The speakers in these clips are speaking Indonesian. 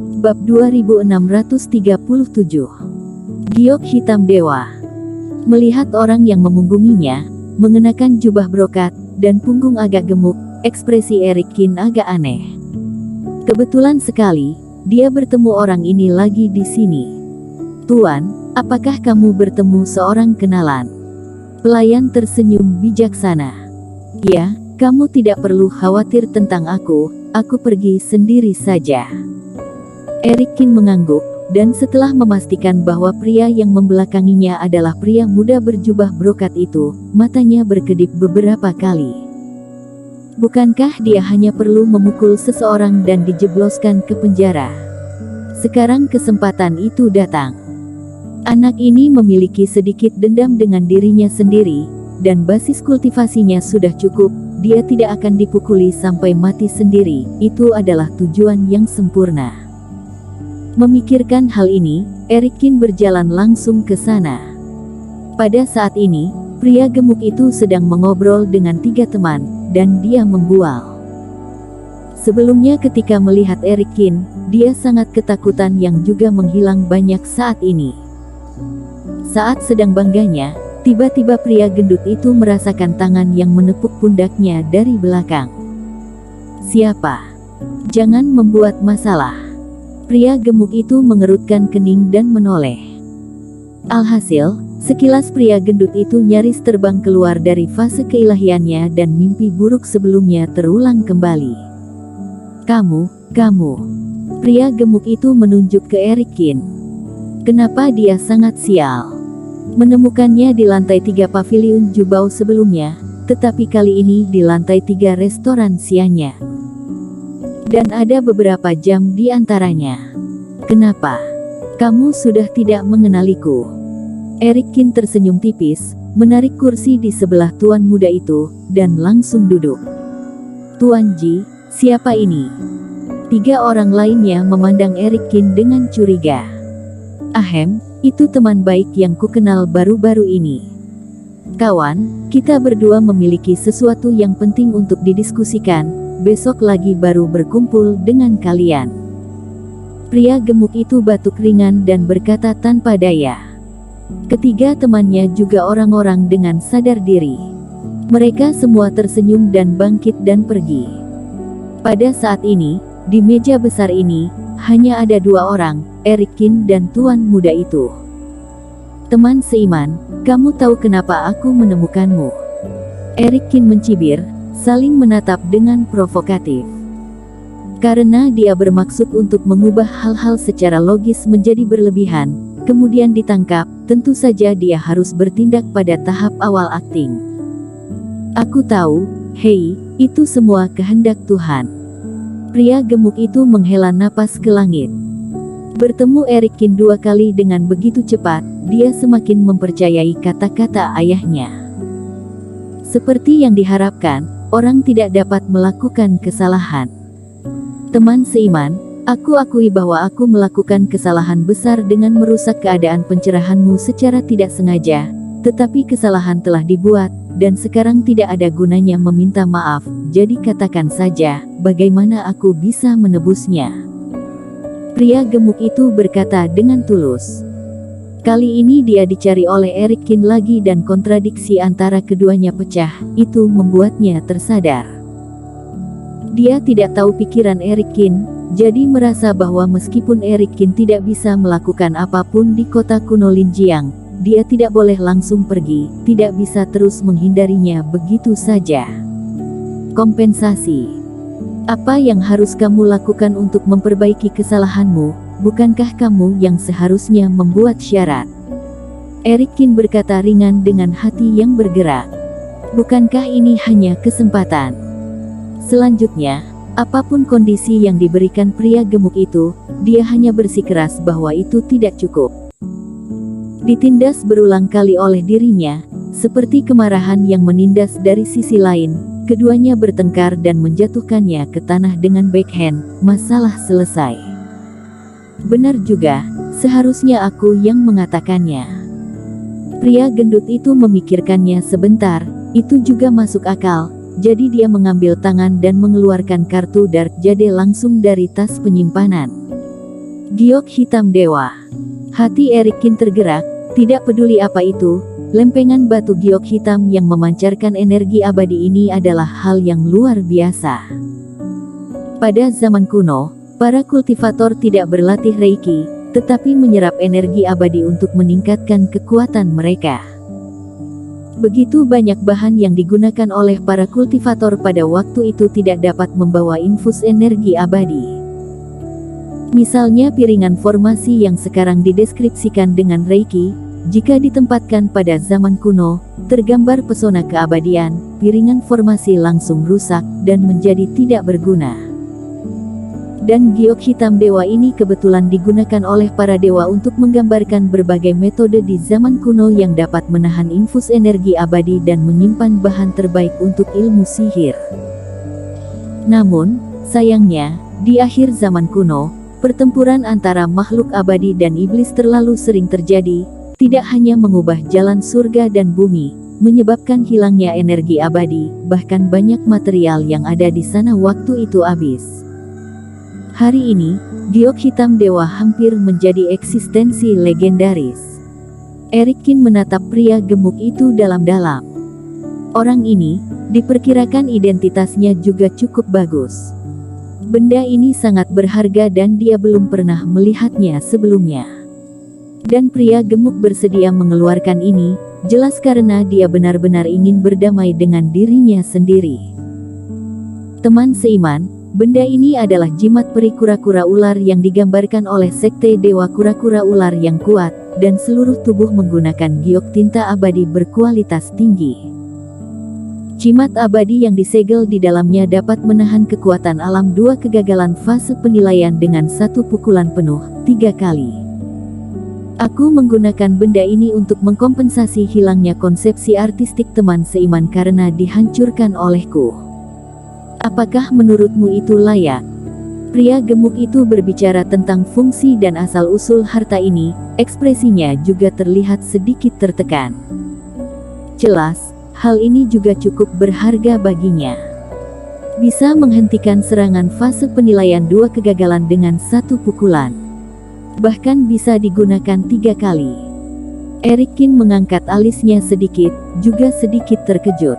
Bab 2637. Giok Hitam Dewa. Melihat orang yang memunggunginya, mengenakan jubah brokat, dan punggung agak gemuk, ekspresi Erik Kin agak aneh. Kebetulan sekali, dia bertemu orang ini lagi di sini. Tuan, apakah kamu bertemu seorang kenalan? Pelayan tersenyum bijaksana. Ya, kamu tidak perlu khawatir tentang aku pergi sendiri saja. Erik Kin mengangguk, dan setelah memastikan bahwa pria yang membelakanginya adalah pria muda berjubah brokat itu, matanya berkedip beberapa kali. Bukankah dia hanya perlu memukul seseorang dan dijebloskan ke penjara? Sekarang kesempatan itu datang. Anak ini memiliki sedikit dendam dengan dirinya sendiri, dan basis kultivasinya sudah cukup, dia tidak akan dipukuli sampai mati sendiri, itu adalah tujuan yang sempurna. Memikirkan hal ini, Erik Kin berjalan langsung ke sana. Pada saat ini, pria gemuk itu sedang mengobrol dengan 3 teman, dan dia membual. Sebelumnya ketika melihat Erik Kin, dia sangat ketakutan yang juga menghilang banyak saat ini. Saat sedang bangganya, tiba-tiba pria gendut itu merasakan tangan yang menepuk pundaknya dari belakang. Siapa? Jangan membuat masalah. Pria gemuk itu mengerutkan kening dan menoleh. Alhasil, sekilas pria gendut itu nyaris terbang keluar dari fase keilahiannya dan mimpi buruk sebelumnya terulang kembali. Kamu. Pria gemuk itu menunjuk ke Erik Kin. Kenapa dia sangat sial? Menemukannya di lantai 3 paviliun Jubao sebelumnya, tetapi kali ini di lantai 3 restoran siangnya. Dan ada beberapa jam di antaranya. Kenapa? Kamu sudah tidak mengenaliku. Erik Kin tersenyum tipis, menarik kursi di sebelah tuan muda itu, dan langsung duduk. Tuan Ji, siapa ini? 3 orang lainnya memandang Erik Kin dengan curiga. Ahem, itu teman baik yang kukenal baru-baru ini. Kawan, kita berdua memiliki sesuatu yang penting untuk didiskusikan. Besok lagi baru berkumpul dengan kalian. Pria gemuk itu batuk ringan dan berkata tanpa daya. Ketiga temannya juga orang-orang dengan sadar diri. Mereka semua tersenyum dan bangkit dan pergi. Pada saat ini, di meja besar ini, hanya ada 2 orang, Erik Kin dan tuan muda itu. Teman seiman, kamu tahu kenapa aku menemukanmu? Erik Kin mencibir, saling menatap dengan provokatif. Karena dia bermaksud untuk mengubah hal-hal secara logis menjadi berlebihan, kemudian ditangkap, tentu saja dia harus bertindak pada tahap awal akting. Aku tahu, hei, itu semua kehendak Tuhan. Pria gemuk itu menghela napas ke langit. Bertemu Erik Kin 2 kali dengan begitu cepat, dia semakin mempercayai kata-kata ayahnya. Seperti yang diharapkan, orang tidak dapat melakukan kesalahan. Teman seiman, aku akui bahwa aku melakukan kesalahan besar dengan merusak keadaan pencerahanmu secara tidak sengaja, tetapi kesalahan telah dibuat, dan sekarang tidak ada gunanya meminta maaf, jadi katakan saja, bagaimana aku bisa menebusnya? Pria gemuk itu berkata dengan tulus. Kali ini dia dicari oleh Erik Kin lagi dan kontradiksi antara keduanya pecah, itu membuatnya tersadar. Dia tidak tahu pikiran Erik Kin, jadi merasa bahwa meskipun Erik Kin tidak bisa melakukan apapun di kota kuno Linjiang, dia tidak boleh langsung pergi, tidak bisa terus menghindarinya begitu saja. Kompensasi. Apa yang harus kamu lakukan untuk memperbaiki kesalahanmu? Bukankah kamu yang seharusnya membuat syarat? Erik Kin berkata ringan dengan hati yang bergerak. Bukankah ini hanya kesempatan? Selanjutnya, apapun kondisi yang diberikan pria gemuk itu, dia hanya bersikeras bahwa itu tidak cukup. Ditindas berulang kali oleh dirinya, seperti kemarahan yang menindas dari sisi lain, keduanya bertengkar dan menjatuhkannya ke tanah dengan backhand, masalah selesai. Benar juga, seharusnya aku yang mengatakannya. Pria gendut itu memikirkannya sebentar, itu juga masuk akal, jadi dia mengambil tangan dan mengeluarkan kartu Dark Jade langsung dari tas penyimpanan. Giok hitam dewa. Hati Erik Kin tergerak, tidak peduli apa itu, lempengan batu giok hitam yang memancarkan energi abadi ini adalah hal yang luar biasa. Pada zaman kuno, para kultivator tidak berlatih Reiki, tetapi menyerap energi abadi untuk meningkatkan kekuatan mereka. Begitu banyak bahan yang digunakan oleh para kultivator pada waktu itu tidak dapat membawa infus energi abadi. Misalnya piringan formasi yang sekarang dideskripsikan dengan Reiki, jika ditempatkan pada zaman kuno, tergambar pesona keabadian, piringan formasi langsung rusak dan menjadi tidak berguna. Dan giok hitam dewa ini kebetulan digunakan oleh para dewa untuk menggambarkan berbagai metode di zaman kuno yang dapat menahan infus energi abadi dan menyimpan bahan terbaik untuk ilmu sihir. Namun, sayangnya, di akhir zaman kuno, pertempuran antara makhluk abadi dan iblis terlalu sering terjadi, tidak hanya mengubah jalan surga dan bumi, menyebabkan hilangnya energi abadi, bahkan banyak material yang ada di sana waktu itu habis. Hari ini, giok hitam dewa hampir menjadi eksistensi legendaris. Erik Kin menatap pria gemuk itu dalam-dalam. Orang ini, diperkirakan identitasnya juga cukup bagus. Benda ini sangat berharga dan dia belum pernah melihatnya sebelumnya. Dan pria gemuk bersedia mengeluarkan ini, jelas karena dia benar-benar ingin berdamai dengan dirinya sendiri. Teman seiman, benda ini adalah jimat peri kura-kura ular yang digambarkan oleh sekte dewa kura-kura ular yang kuat, dan seluruh tubuh menggunakan giok tinta abadi berkualitas tinggi. Jimat abadi yang disegel di dalamnya dapat menahan kekuatan alam 2 kegagalan fase penilaian dengan 1 pukulan penuh, 3 kali. Aku menggunakan benda ini untuk mengkompensasi hilangnya konsepsi artistik teman seiman karena dihancurkan olehku. Apakah menurutmu itu layak? Pria gemuk itu berbicara tentang fungsi dan asal-usul harta ini, ekspresinya juga terlihat sedikit tertekan. Jelas, hal ini juga cukup berharga baginya. Bisa menghentikan serangan fase penilaian 2 kegagalan dengan 1 pukulan. Bahkan bisa digunakan 3 kali. Erik Kin mengangkat alisnya sedikit, juga sedikit terkejut.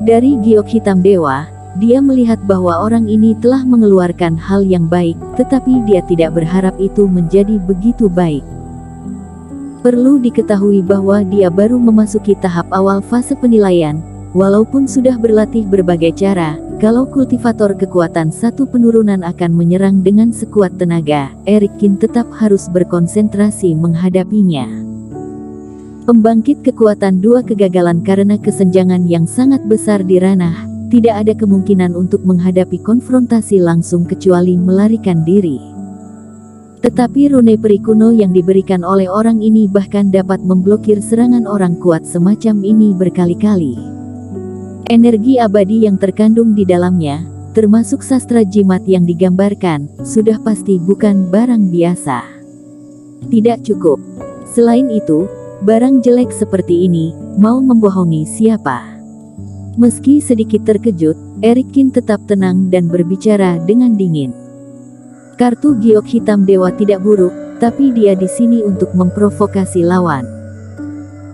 Dari giok hitam dewa, dia melihat bahwa orang ini telah mengeluarkan hal yang baik, tetapi dia tidak berharap itu menjadi begitu baik. Perlu diketahui bahwa dia baru memasuki tahap awal fase penilaian, walaupun sudah berlatih berbagai cara. Kalau kultivator kekuatan 1 penurunan akan menyerang dengan sekuat tenaga, Erik Kin tetap harus berkonsentrasi menghadapinya. Pembangkit kekuatan 2 kegagalan karena kesenjangan yang sangat besar di ranah, tidak ada kemungkinan untuk menghadapi konfrontasi langsung kecuali melarikan diri. Tetapi rune peri kuno yang diberikan oleh orang ini bahkan dapat memblokir serangan orang kuat semacam ini berkali-kali. Energi abadi yang terkandung di dalamnya, termasuk sastra jimat yang digambarkan, sudah pasti bukan barang biasa. Tidak cukup. Selain itu, barang jelek seperti ini, mau membohongi siapa? Meski sedikit terkejut, Erik Kin tetap tenang dan berbicara dengan dingin. Kartu giok hitam dewa tidak buruk, tapi dia di sini untuk memprovokasi lawan.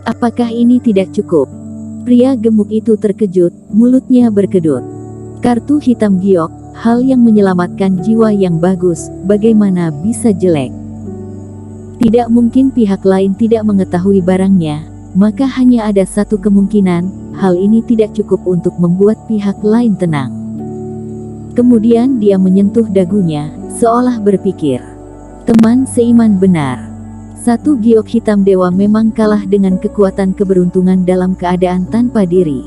Apakah ini tidak cukup? Pria gemuk itu terkejut, mulutnya berkedut. Kartu hitam giok, hal yang menyelamatkan jiwa yang bagus, bagaimana bisa jelek? Tidak mungkin pihak lain tidak mengetahui barangnya, maka hanya ada satu kemungkinan. Hal ini tidak cukup untuk membuat pihak lain tenang. Kemudian dia menyentuh dagunya, seolah berpikir. Teman seiman benar. 1 giok hitam dewa memang kalah dengan kekuatan keberuntungan dalam keadaan tanpa diri.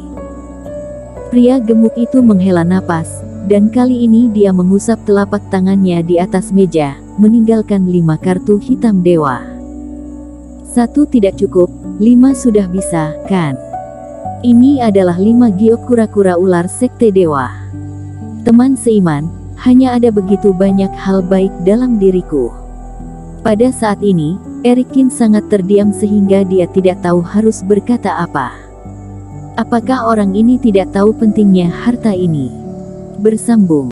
Pria gemuk itu menghela napas, dan kali ini dia mengusap telapak tangannya di atas meja, meninggalkan 5 kartu hitam dewa. 1 tidak cukup, 5 sudah bisa, kan? Ini adalah 5 giok kura-kura ular sekte dewa. Teman seiman, hanya ada begitu banyak hal baik dalam diriku. Pada saat ini, Erik Kin sangat terdiam sehingga dia tidak tahu harus berkata apa. Apakah orang ini tidak tahu pentingnya harta ini? Bersambung.